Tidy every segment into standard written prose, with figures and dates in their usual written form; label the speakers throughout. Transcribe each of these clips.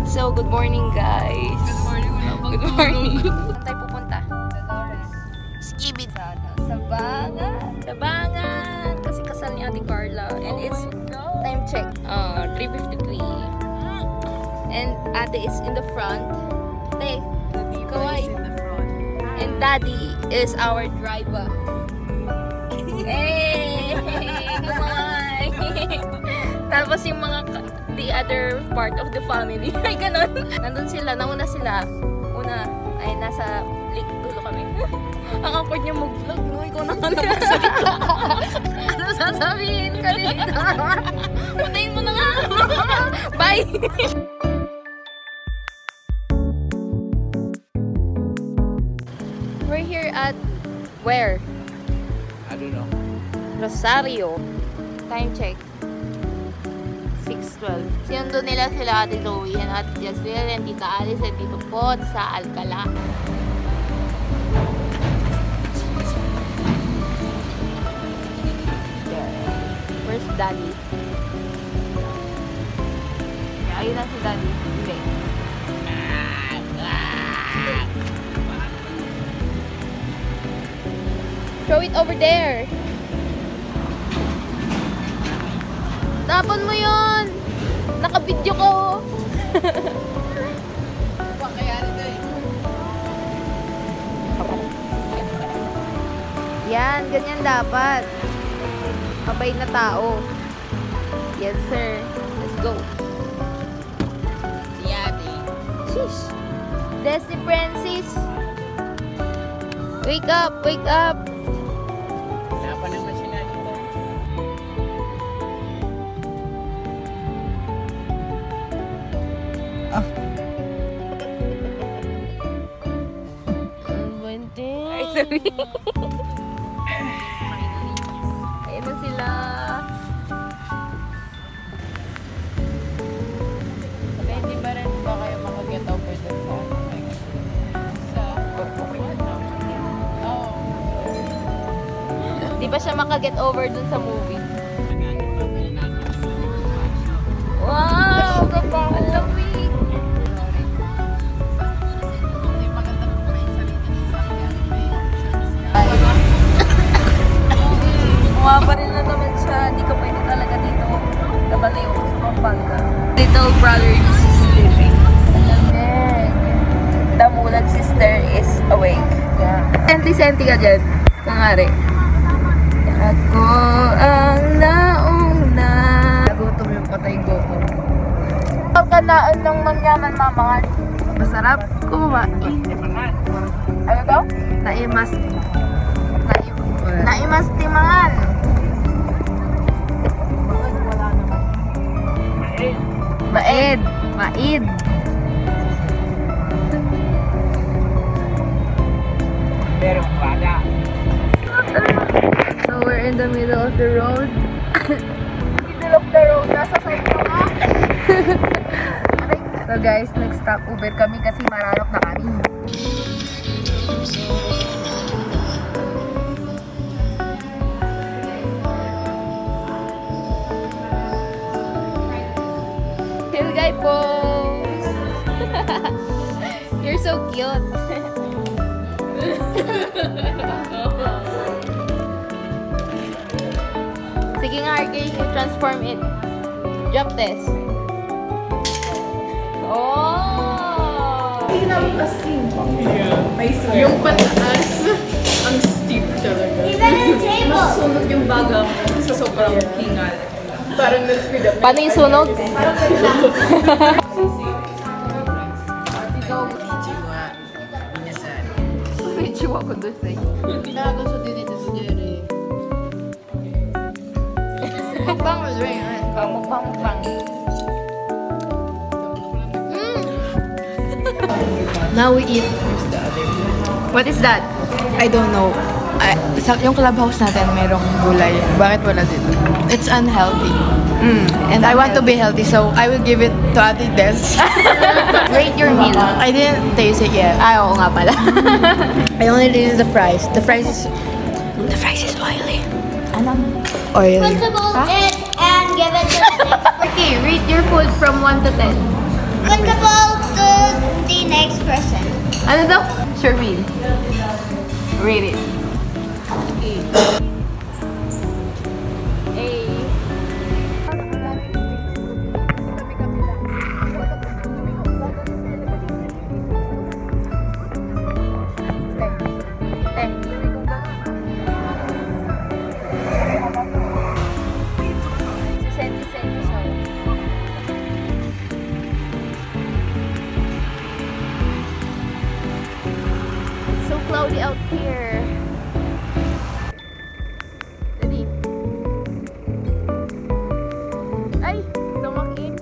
Speaker 1: So, good morning guys.
Speaker 2: Good morning.
Speaker 1: Good morning. Saan tayo pupunta?
Speaker 2: Sa Torres.
Speaker 1: Skibid.
Speaker 2: Sabangan.
Speaker 1: Sabangan. Kasi kasal ni Ate Carla. And it's time check. 3:53. And Ate is in the front. Ate, kawai.
Speaker 2: In the front.
Speaker 1: And Daddy is our driver. Hey! Kumay! Tapos yung mga the other part of the family. Ay, ganon. Nandun sila. Nauna sila. Una, ay nasa link dulo kami. Ang awkward niya mag-vlog, no? Ikaw na ka naman sa ano sasabihin ka dito? Puntayin mo na nga. Bye! We're here at where?
Speaker 3: I don't know.
Speaker 1: Rosario. Time check. 6:12. Sinundo nila sila Ate Zoe and Ate Jasmine and Tita Alice and Tito Pod sa Alcala. Where's Daddy? Ayun na si Daddy. Hindi. Throw it over there. Tapon mo yun! Naka-video ko!
Speaker 2: Pakayari na eh.
Speaker 1: Yan, ganyan dapat. Mabait na tao. Yes, sir. Let's go.
Speaker 2: Si Ate.
Speaker 1: Sheesh. Destiny Princess. Wake up! Wake up!
Speaker 3: Kenapa naman siya dito? Ay, sorry.
Speaker 1: Ayun na sila.
Speaker 2: Pwede ba rin ba kayo makaget over dun sa oh.
Speaker 1: Di ba siya makaget over dun sa movie? Wow! Ang lamig!
Speaker 2: Hindi maganda po pa yung sarili ng sakyan.
Speaker 1: Mukha pa rin na naman siya. Hindi ka pwede talaga dito. Kabalayo ko sa Pampanga. Little brother is sleeping. Lamig. The mulag sister is awake. Yeah. Senti-senti ka dyan. Kangari. Ako ang nauna.
Speaker 2: Nagutom yung patay Goku.
Speaker 1: Pagkanaan ng mangyaman mamangan.
Speaker 2: Masarap kumain.
Speaker 1: Ano daw?
Speaker 2: Naimas.
Speaker 1: Naimas timangan.
Speaker 2: Wala naman.
Speaker 1: Maed. Maid.
Speaker 3: Pero wala.
Speaker 1: So we're in the middle of the road. Middle of the road. Nasa side ko nga. So guys, nag-stop Uber kami kasi mararap na kami. Hill guy pose. You're so cute. Sige nga, RK, transform it. Jump test. Oh!
Speaker 2: Hindi naman as-in. Yung pataas, ang steep talaga. Mas sunog yung baga mo sa sobrang hingal. Parang na-speed up.
Speaker 1: Paano yung sunog? Medyo ako doon sa'yo.
Speaker 2: Gusto din ito si Jerry. Mukbang was very nice.
Speaker 1: Mukbang.
Speaker 2: Now we eat.
Speaker 1: What is that?
Speaker 2: I don't know. Yung clubhouse natin merong gulay. Bakit wala dito? It's unhealthy. And I want to be healthy, so I will give it to Ate Des.
Speaker 1: Rate your meal.
Speaker 2: I didn't taste it yet.
Speaker 1: Ay, oo nga pala.
Speaker 2: I only tasted the fries. The fries is oily.
Speaker 1: Anong?
Speaker 2: Oily.
Speaker 4: Principal it and give it to the next.
Speaker 1: Okay, rate your food from 1 to 10.
Speaker 4: Principal
Speaker 2: Ano daw? Sherwin. Rate it.
Speaker 1: So cloudy out here. Ready? Ay! Tumakin!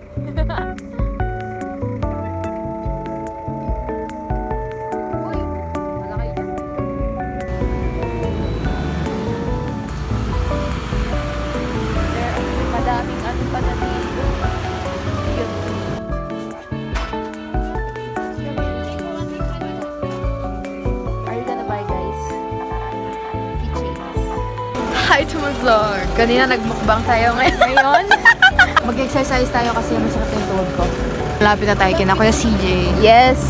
Speaker 1: Uy! Malaki yan. Madaming ano pa na dito. Yun. Are you gonna buy, guys? Keychains.
Speaker 2: Hi to my vlog! Kanina nagmukbang tayo ngayon. Mag-exercise tayo kasi masakit yung tuhod ko. Malapit na tayo kina Kuya CJ.
Speaker 1: Yes!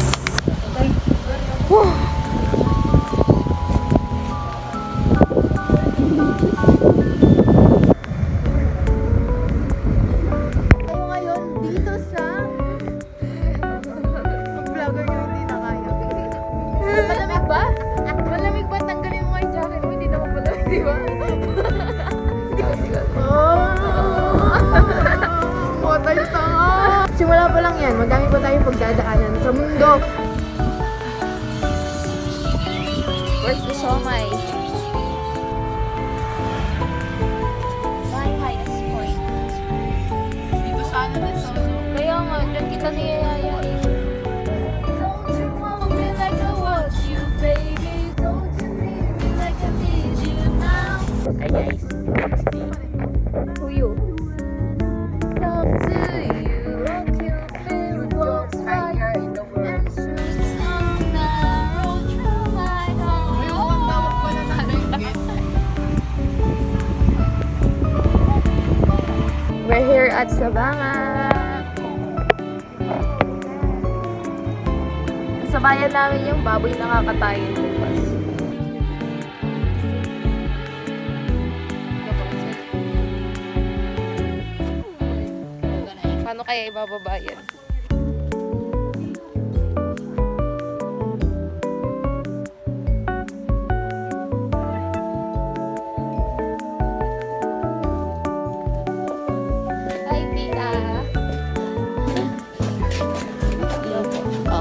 Speaker 2: Tayo ngayon dito sa vlogger nyo hindi na kaya. Malamig ba? Malamig ba? Tanggalin mo nga yung jacket mo. Hindi naman malamig, di ba? Watay tanga! Simula pa lang yan. Madami pa tayong pagdadaanan sa mundo.
Speaker 1: Where's the siomai? My highest point.
Speaker 2: Dito sana na sa
Speaker 1: Kaya nga, dyan kita niyayaya eh. Don't you want me like I want you, baby? Don't you need me like I need you now?
Speaker 3: Hi guys.
Speaker 1: Who you? Talk to you, rock you, feel close right here in the world. And shoots on narrow through my heart.
Speaker 2: tawag pa na natin.
Speaker 1: We're here at Sabanga. Sabayan namin yung baboy na kakatayin bukas. Paano kaya ibababa yan? Hi, Tita.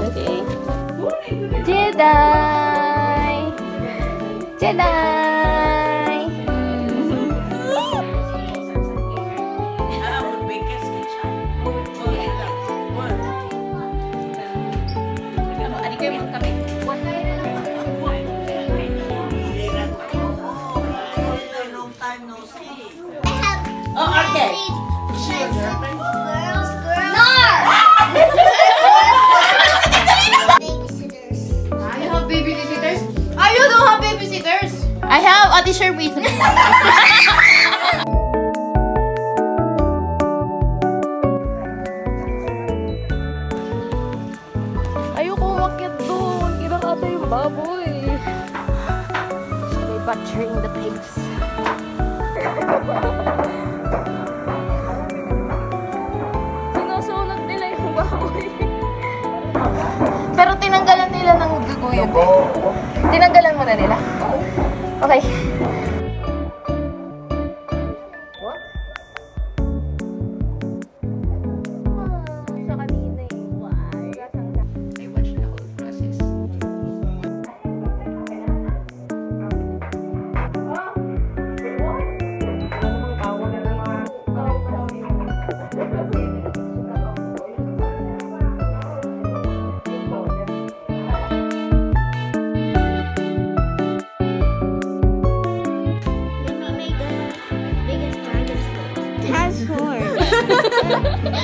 Speaker 1: Okay. Jedi! Jedi!
Speaker 2: Ano kayo magkapit?
Speaker 4: Oh, okay.
Speaker 2: I have babysitters. You don't have babysitters. I have Ate Sherwin.
Speaker 1: Ayoko umakyat doon. Kinakata yung baboy. They're butchering the pigs. Sinusunod nila yung baboy. Pero tinanggalan nila ng dugo yun. Tinanggalan mo na nila? Okay. What? Sa kanina eh.
Speaker 3: I watched the whole process.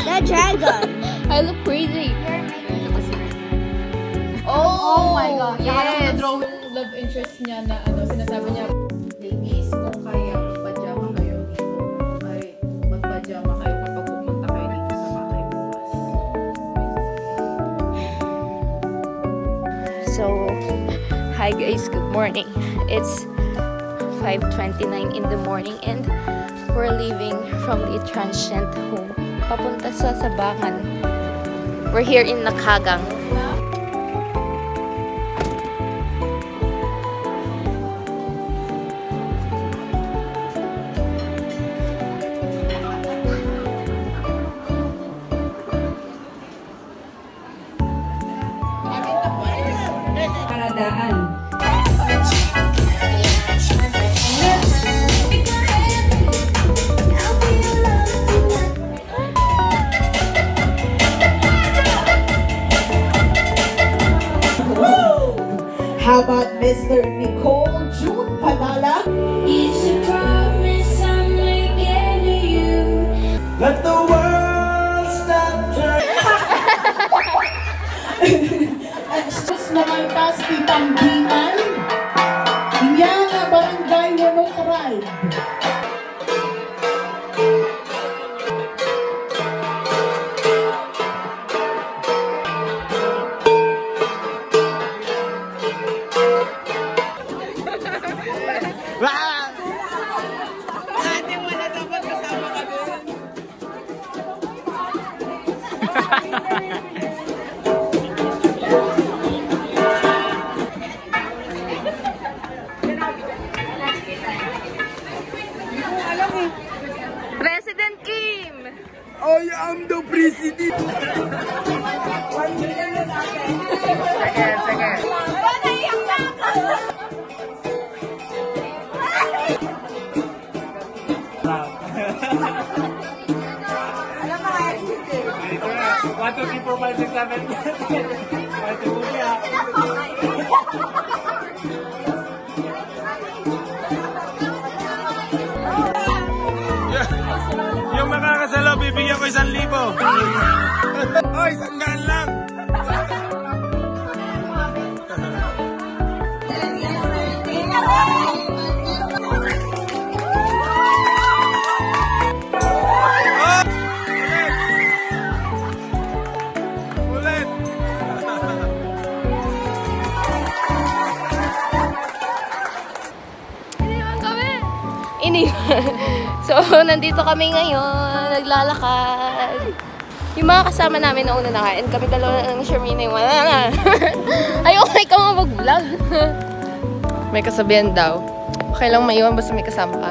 Speaker 4: That dragon.
Speaker 1: I look crazy.
Speaker 2: Oh my God.
Speaker 1: Yes.
Speaker 2: Draw love interest niya na ano, sinasabi niya, ladies, kung kaya magpajama kayo dito, ay magpajama kayo kapag pumunta kayo dito sa bahay bukas.
Speaker 1: So So, hi guys, good morning. It's 5:29 in the morning and we're leaving from the transient home papunta sa Sabangan. We're here in Nakagang.
Speaker 5: How about Mr. Nicole June Panala?
Speaker 6: It's a promise I'm making to you.
Speaker 5: Let the world stop turning. Namaltas Titang Biman. Yan ang barangay Walong Tribe.
Speaker 1: President Kim!
Speaker 5: I am the president. One, two, three, four, five, six, seven.
Speaker 7: Yung makakasalaw, bibigyan ko 1,000. Oy, 100 lang. Ulit.
Speaker 1: Iniwan kami! Iniwan. So, nandito kami ngayon, naglalakad. Yung mga kasama namin na una nakain, kami dalawa ng Shermina yung wala na. Ayoko na ikaw mag-vlog. May kasabihan daw. Okay lang maiwan basta may kasama ka.